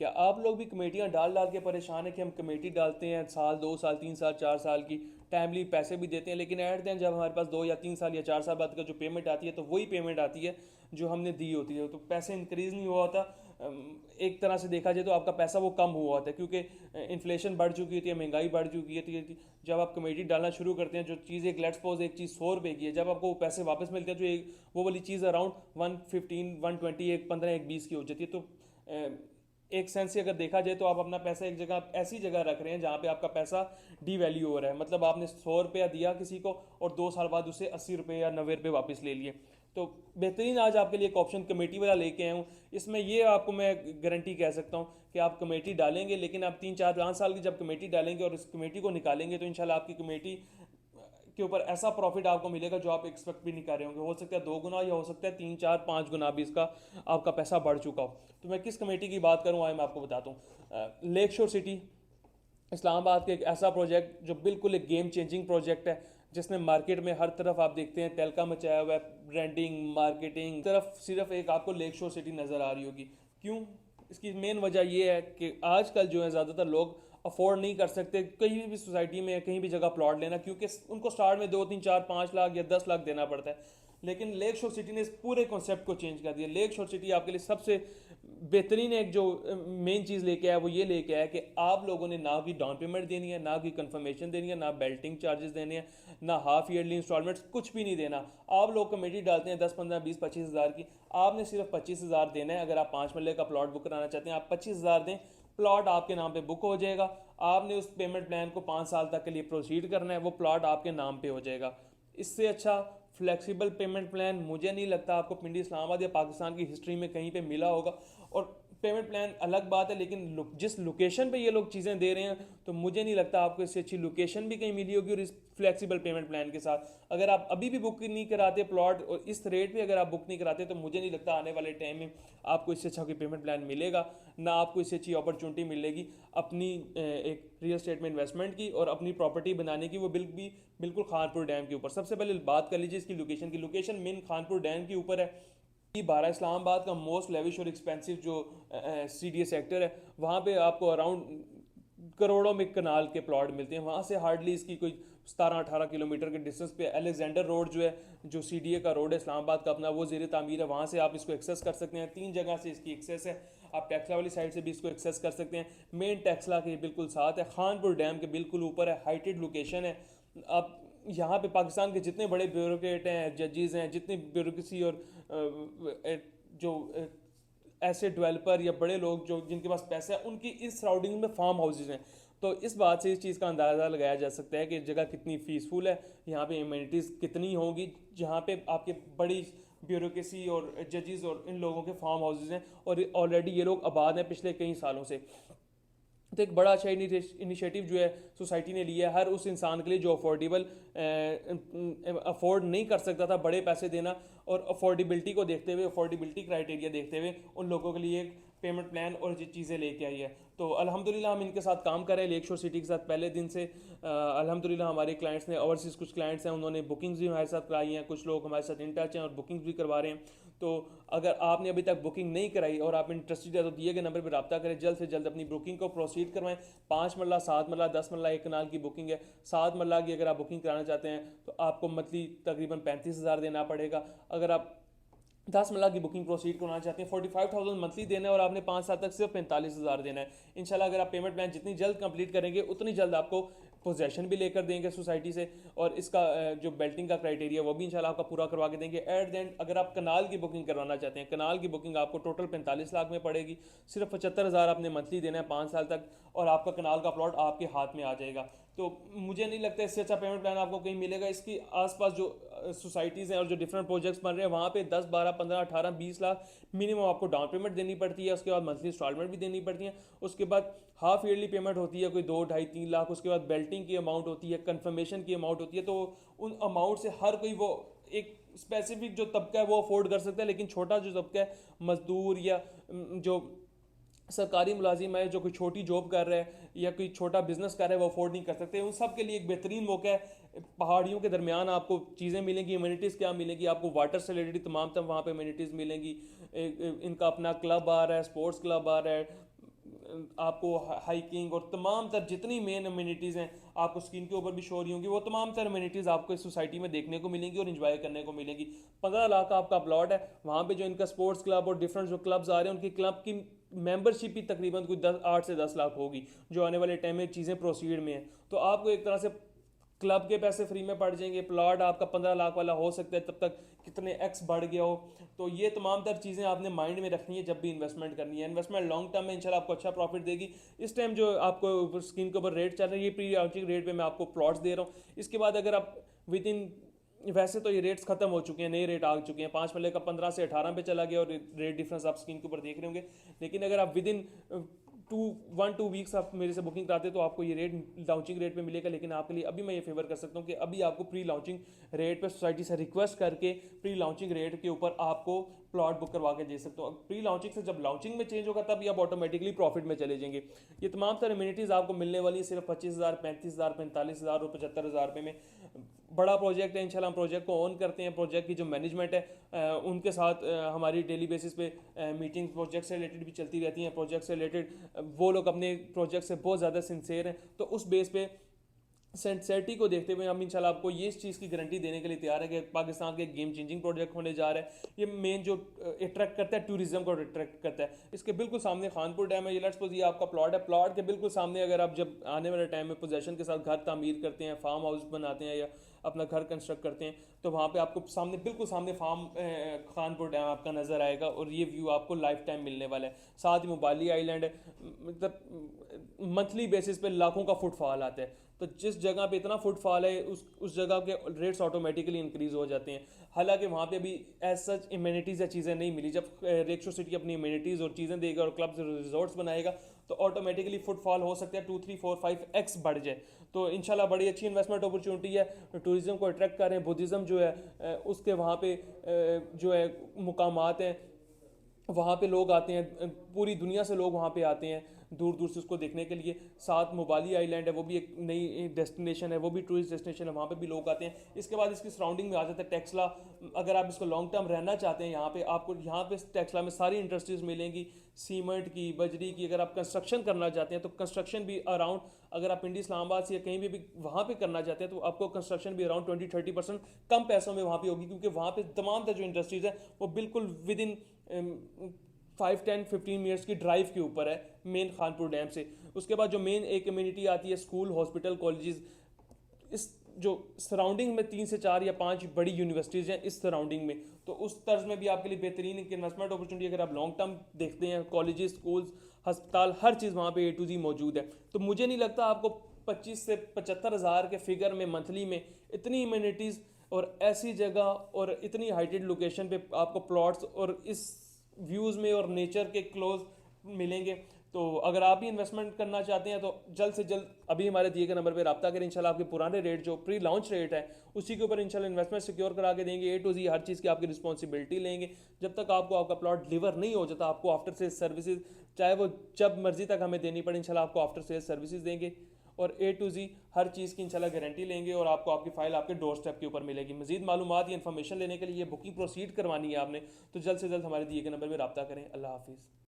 क्या आप लोग भी कमेटियां डाल डाल के परेशान हैं कि हम कमेटी डालते हैं साल 2 साल 3 साल 4 साल की, टाइमली पैसे भी देते हैं, लेकिन एट दें जब हमारे पास 2 या 3 साल या 4 साल बाद का जो पेमेंट आती है तो वही पेमेंट आती है जो हमने दी होती है, तो पैसे इंक्रीज़ नहीं हुआ होता। एक तरह से देखा जाए तो आपका पैसा वो कम हुआ होता है, क्योंकि इन्फ्लेशन बढ़ चुकी होती है, महंगाई बढ़ चुकी है, तो जब आप कमेटी डालना शुरू करते हैं, जो चीज़ एक लेट्स सपोज एक चीज़ 100 रुपये की है, जब आपको वो पैसे वापस मिलते हैं जो एक वो वाली चीज़ अराउंड 115 120 एक 15 एक 20 की हो जाती है। तो एक सेंस से अगर देखा जाए तो आप अपना पैसा एक जगह ऐसी जगह रख रहे हैं जहाँ पे आपका पैसा डी वैल्यू हो रहा है, मतलब आपने 100 रुपया दिया किसी को और 2 साल बाद उसे 80 रुपये या 90 रुपये वापस ले लिए। तो बेहतरीन आज आपके लिए एक ऑप्शन कमेटी वाला लेके आया हूँ। इसमें ये आपको मैं गारंटी कह सकता हूँ कि आप कमेटी डालेंगे, लेकिन आप 3 4 5 साल की जब कमेटी डालेंगे और इस कमेटी को निकालेंगे तो इंशाल्लाह आपकी कमेटी के ऊपर ऐसा प्रॉफिट आपको मिलेगा जो आप एक्सपेक्ट भी नहीं कर रहे होंगे। हो सकता है 2 गुना या हो सकता है 3 4 5 गुना भी इसका आपका पैसा बढ़ चुका हो। तो मैं किस कमेटी की बात करूँ आए मैं आपको बताता हूँ। लेक शोर सिटी इस्लामाबाद के एक ऐसा प्रोजेक्ट जो बिल्कुल एक गेम चेंजिंग प्रोजेक्ट है, जिसने मार्केट में हर तरफ आप देखते हैं तहलका मचाया हुआ है, ब्रांडिंग मार्केटिंग तरफ सिर्फ एक आपको लेक शोर सिटी नज़र आ रही होगी। क्यों? इसकी मेन वजह यह है कि आजकल जो है ज़्यादातर लोग अफोर्ड नहीं कर सकते कहीं भी सोसाइटी में कहीं भी जगह प्लॉट लेना, क्योंकि उनको स्टार्ट में 2 3 4 5 लाख या 10 लाख देना पड़ता है। लेकिन लेक शोर सिटी ने इस पूरे कॉन्सेप्ट को चेंज कर दिया। लेक शोर सिटी आपके लिए सबसे बेहतरीन एक जो मेन चीज़ लेके आया वो ये लेके आया कि आप लोगों ने ना की डाउन पेमेंट देनी है, ना की कंफर्मेशन देनी है, ना बेल्टिंग चार्जेस देने हैं, ना हाफ ईयरली इंस्टॉलमेंट्स, कुछ भी नहीं देना। आप लोग कमेटी डालते हैं 10 15 20 25 हज़ार की, आपने सिर्फ 25 हज़ार देना है। अगर आप 5 मरले का प्लॉट बुक कराना चाहते हैं आप 25 हज़ार दें, प्लॉट आपके नाम पे बुक हो जाएगा। आपने उस पेमेंट प्लान को 5 साल तक के लिए प्रोसीड करना है, वो प्लॉट आपके नाम पे हो जाएगा। इससे अच्छा फ्लेक्सिबल पेमेंट प्लान मुझे नहीं लगता आपको पिंडी इस्लामाबाद या पाकिस्तान की हिस्ट्री में कहीं पे मिला होगा। और पेमेंट प्लान अलग बात है, लेकिन जिस लोकेशन पे ये लोग चीज़ें दे रहे हैं तो मुझे नहीं लगता आपको इससे अच्छी लोकेशन भी कहीं मिली होगी। और इस फ्लेक्सिबल पेमेंट प्लान के साथ अगर आप अभी भी बुक नहीं कराते प्लॉट और इस रेट पे अगर आप बुक नहीं कराते तो मुझे नहीं लगता आने वाले टाइम में आपको इससे अच्छा कोई पेमेंट प्लान मिलेगा, ना आपको इससे अच्छी अपॉर्चुनिटी मिलेगी अपनी एक रियल स्टेट में इन्वेस्टमेंट की और अपनी प्रॉपर्टी बनाने की, वो बिल्कुल खानपुर डैम के ऊपर। सबसे पहले बात कर लीजिए इसकी लोकेशन की। लोकेशन मेन खानपुर डैम के ऊपर है। 12 इस्लामाबाद का मोस्ट लेविश और एक्सपेंसिव जो CDA सेक्टर है, वहाँ पे आपको अराउंड करोड़ों में कनाल के प्लॉट मिलते हैं। वहाँ से हार्डली इसकी कोई 17 18 किलोमीटर के डिस्टेंस पे अलेक्जेंडर रोड जो है, जो CDA का रोड है इस्लामाबाद का अपना, वो ज़ेर तामीर है। वहाँ से आप इसको एक्सेस कर सकते हैं। 3 जगह से इसकी एक्सेस है। आप टैक्सला वाली साइड से भी इसको एक्सेस कर सकते हैं। मेन टैक्सला के बिल्कुल साथ है, खानपुर डैम के बिल्कुल ऊपर है, हाइटेड लोकेशन है। आप यहाँ पे पाकिस्तान के जितने बड़े ब्यूरोक्रेट हैं, जजेस हैं, जितनी ब्यूरोक्रेसी और जो ऐसे डेवलपर या बड़े लोग जो जिनके पास पैसा है, उनकी इस सराउंडिंग में फार्म हाउसेज हैं। तो इस बात से इस चीज़ का अंदाज़ा लगाया जा सकता है कि जगह कितनी पीसफुल है, यहाँ पे इम्यूनिटीज़ कितनी होंगी, जहाँ पे आपके बड़ी ब्यूरोक्रेसी और जजेस और इन लोगों के फार्म हाउसेज हैं और ऑलरेडी ये लोग आबाद हैं पिछले कई सालों से। तो एक बड़ा अच्छा इनिशिएटिव जो है सोसाइटी ने लिया है हर उस इंसान के लिए जो अफोर्ड नहीं कर सकता था बड़े पैसे देना, और अफोर्डेबिलिटी को देखते हुए, अफोर्डेबिलिटी क्राइटेरिया देखते हुए उन लोगों के लिए एक पेमेंट प्लान और ये चीज़ें लेके आई है। तो अल्हम्दुलिल्लाह हम इनके साथ काम कर रहे हैं लेक शोर सिटी के साथ पहले दिन से। अल्हम्दुलिल्लाह हमारे क्लाइंट्स ने ओवरसीज़ कुछ क्लाइंट्स हैं उन्होंने बुकिंग्स भी हमारे साथ कराई हैं, कुछ लोग हमारे साथ इन टच हैं और बुकिंग्स भी करवा रहे हैं। तो अगर आपने अभी तक बुकिंग नहीं कराई और आप इंटरेस्टेड है तो दिए गए नंबर पर रब्ता करें, जल्द से जल्द अपनी बुकिंग को प्रोसीड करवाएं। 5 मरला 7 मरला 10 मरला एक कनाल की बुकिंग है। 7 मरला की अगर आप बुकिंग कराना चाहते हैं तो आपको मंथली तकरीबन 35 हज़ार देना पड़ेगा। अगर आप 10 मरला की बुकिंग प्रोसीड करना चाहते हैं 45,000 मंथली देना है और आपने 5 साल तक सिर्फ 45 हज़ार देना है। इंशाल्लाह अगर आप पेमेंट प्लान जितनी जल्द कंप्लीट करेंगे उतनी जल्द आपको पोजेशन भी लेकर देंगे सोसाइटी से, और इसका जो बेल्टिंग का क्राइटेरिया वो भी इंशाल्लाह आपका पूरा करवा के देंगे। एट द एंड अगर आप कनाल की बुकिंग करवाना चाहते हैं, कनाल की बुकिंग आपको टोटल 45 लाख में पड़ेगी। सिर्फ 75 हज़ार आपने मंथली देना है 5 साल तक और आपका कनाल का प्लॉट आपके हाथ में आ जाएगा। तो मुझे नहीं लगता इससे अच्छा पेमेंट प्लान आपको कहीं मिलेगा। इसकी आसपास जो सोसाइटीज़ हैं और जो डिफरेंट प्रोजेक्ट्स बन रहे हैं वहाँ पे 10 12 15 18 20 लाख मिनिमम आपको डाउन पेमेंट देनी पड़ती है। उसके बाद मंथली इंस्टॉलमेंट भी देनी पड़ती है। उसके बाद हाफ ईयरली पेमेंट होती है कोई 2 ढाई 3 लाख। उसके बाद बेल्टिंग की अमाउंट होती है, कन्फर्मेशन की अमाउंट होती है। तो उन अमाउंट से हर कोई वो एक स्पेसिफिक जो तबका है वो अफोर्ड कर सकता है, लेकिन छोटा जो तबका है मजदूर या जो सरकारी मुलाजिम है, जो कोई छोटी जॉब कर रहा है या कोई छोटा बिजनेस कर रहा है, वो अफोर्ड नहीं कर सकते। उन सब के लिए एक बेहतरीन मौका है। पहाड़ियों के दरमियान आपको चीज़ें मिलेंगी, इम्यूनिटीज़ क्या मिलेंगी आपको, वाटर से रिलेटेड तमाम वहाँ पे इम्यूनिटीज़ मिलेंगी। इनका अपना क्लब आ रहा है, स्पोर्ट्स क्लब आ रहा है, आपको हाइकिंग और तमाम तर जितनी मेन अम्यूनिटीज़ हैं आपको स्क्रीन के ऊपर भी शो हो रही होंगी, वो तमाम तर अम्यूनिटीज़ आपको इस सोसाइटी में देखने को मिलेंगी और इन्जॉय करने को मिलेंगी। 15 लाख का आपका प्लॉट है, वहाँ पे जो इनका स्पोर्ट्स क्लब और डिफरेंट जो क्लब्स आ रहे हैं उनकी क्लब की मेंबरशिप ही तकरीबन कोई 8 से 10 लाख होगी, जो आने वाले टाइम में चीज़ें प्रोसीड में हैं। तो आपको एक तरह से क्लब के पैसे फ्री में पड़ जाएंगे, प्लॉट आपका 15 लाख वाला हो सकता है तब तक कितने एक्स बढ़ गया हो। तो ये तमाम तर चीज़ें आपने माइंड में रखनी है जब भी इन्वेस्टमेंट करनी है। इन्वेस्टमेंट लॉन्ग टर्म में इंशाल्लाह आपको अच्छा प्रॉफिट देगी। इस टाइम जो आपको स्क्रीन के ऊपर रेट चल रही है, ये प्री लॉन्चिंग रेट पे मैं आपको प्लॉट्स दे रहा हूँ। इसके बाद अगर आप विद इन, वैसे तो ये रेट्स खत्म हो चुके हैं, नए रेट आ चुके हैं, 5 महीने का 15 से 18 पे चला गया और रेट डिफरेंस आप स्क्रीन के ऊपर देख रहे होंगे। लेकिन अगर आप विद इन 1-2 वीक्स आप मेरे से बुकिंग कराते तो आपको ये रेट लॉन्चिंग रेट पे मिलेगा। लेकिन आपके लिए अभी मैं ये फेवर कर सकता हूँ कि अभी आपको प्री लॉन्चिंग रेट पे सोसाइटी से रिक्वेस्ट करके प्री लॉन्चिंग रेट के ऊपर आपको प्लॉट बुक करवा के दे सकता हूँ। प्री लॉन्चिंग से जब लॉन्चिंग में चेंज होगा तब आप ऑटोमेटिकली प्रॉफिट में चले जाएंगे। ये तमाम सारे अम्यूनिटीज़ आपको मिलने वाली है सिर्फ 25,000, 35,000, 45,000 और 75,000 रुपये में। बड़ा प्रोजेक्ट है, इंशाल्लाह हम प्रोजेक्ट को ऑन करते हैं। प्रोजेक्ट की जो मैनेजमेंट है उनके साथ हमारी डेली बेसिस पे मीटिंग प्रोजेक्ट से रिलेटेड भी चलती रहती हैं। प्रोजेक्ट से रिलेटेड वो लोग अपने प्रोजेक्ट से बहुत ज़्यादा सिंसेयर हैं, तो उस बेस पे सिंसेरिटी को देखते हुए हम इंशाल्लाह आपको ये इस चीज़ की गारंटी देने के लिए तैयार है कि पाकिस्तान के गेम चेंजिंग प्रोजेक्ट होने जा रहा है। ये मेन जो अट्रैक्ट करता है टूरिज्म को अट्रैक्ट करता है। इसके बिल्कुल सामने खानपुर डैम है, ये लेट्स सपोज ये आपका प्लॉट है, प्लॉट के बिल्कुल सामने अगर आप जब आने वाले टाइम में पोजेशन के साथ घर तामीर करते हैं, फार्म हाउस बनाते हैं या अपना घर कंस्ट्रक्ट करते हैं, तो वहाँ पे आपको सामने बिल्कुल सामने खानपुर डैम आपका नज़र आएगा और ये व्यू आपको लाइफ टाइम मिलने वाला है। साथ ही मुबाली आइलैंड है, मतलब मंथली बेसिस पे लाखों का फुटफॉल आता है। तो जिस जगह पे इतना फुटफॉल है उस जगह के रेट्स ऑटोमेटिकली इंक्रीज हो जाते हैं। हालांकि वहाँ पे अभी एज सच इम्यूनिटीज़ या चीज़ें नहीं मिली। जब रेक्सो सिटी अपनी इम्यूनिटीज़ और चीज़ें देगा और क्लब्स रिजॉर्ट्स बनाएगा तो ऑटोमेटिकली फुटफॉल हो सकता है 2, 3, 4, 5x बढ़ जाए। तो इंशाल्लाह बड़ी अच्छी इन्वेस्टमेंट अपॉर्चुनिटी है। टूरिज्म को अट्रैक्ट कर रहे हैं, बुद्धिज़्म जो है उसके वहाँ पे जो है मुकामात हैं, वहाँ पे लोग आते हैं, पूरी दुनिया से लोग वहाँ पे आते हैं दूर दूर से उसको देखने के लिए। साथ मुबाली आइलैंड है, वो भी एक नई डेस्टिनेशन है, वो भी टूरिस्ट डेस्टिनेशन है, वहाँ पे भी लोग आते हैं। इसके बाद इसकी सराउंडिंग में आ जाता है टेक्सला। अगर आप इसको लॉन्ग टर्म रहना चाहते हैं यहाँ पे, आपको यहाँ पे टेक्सला में सारी इंडस्ट्रीज मिलेंगी, सीमेंट की, बजरी की। अगर आप कंस्ट्रक्शन करना चाहते हैं तो कंस्ट्रक्शन भी अराउंड, अगर आप इंडी इस्लामाबाद से या कहीं भी वहाँ पे करना चाहते हैं तो आपको कंस्ट्रक्शन भी अराउंड 20-30% कम पैसों में वहाँ पे होगी, क्योंकि वहाँ पे तमाम जो इंडस्ट्रीज है वो बिल्कुल विद इन 5-10-15 ईयर्स की ड्राइव के ऊपर है मेन खानपुर डैम से। उसके बाद जो मेन एक कम्युनिटी आती है, स्कूल, हॉस्पिटल, कॉलेजेस, इस जो सराउंडिंग में 3 से 4 या 5 बड़ी यूनिवर्सिटीज़ हैं इस सराउंडिंग में, तो उस तर्ज में भी आपके लिए बेहतरीन इन्वेस्टमेंट अपॉर्चुनिटी। अगर आप लॉन्ग टर्म देखते हैं, कॉलेजेस, स्कूल्स, अस्पताल, हर चीज़ वहाँ पे A to Z मौजूद है। तो मुझे नहीं लगता आपको 25 से 75 हज़ार के फिगर में मंथली में इतनी इम्यूनिटीज़ और ऐसी जगह और इतनी हाइटेड लोकेशन पे आपको प्लॉट्स और इस व्यूज़ में और नेचर के क्लोज मिलेंगे। तो अगर आप भी इन्वेस्टमेंट करना चाहते हैं तो जल्द से जल्द अभी हमारे दिए गए नंबर पर रब्ता करें। इंशाल्लाह आपके पुराने रेट जो प्री लॉन्च रेट है उसी के ऊपर इंशाल्लाह इन्वेस्टमेंट सिक्योर करा के देंगे। A to Z हर चीज़ की आपकी रिस्पॉन्सिबिलिटी लेंगे। जब तक आपको आपका प्लॉट डिलीवर नहीं हो जाता, आपको आफ्टर सेल्स सर्विसेज, चाहे वो जब मर्जी तक हमें देनी पड़े, इंशाल्लाह आपको आफ्टर सेल्स सर्विसेज देंगे और A to Z हर चीज़ की इंशाल्लाह गारंटी लेंगे और आपको आपकी फ़ाइल आपके डोर स्टेप के ऊपर मिलेगी। मजीद मालूमात या इन्फॉर्मेशन लेने के लिए बुकिंग प्रोसीड करवानी है आपने तो जल्द से जल्द हमारे दिए गए नंबर पर रब्ता करें। अल्लाह हाफिज़।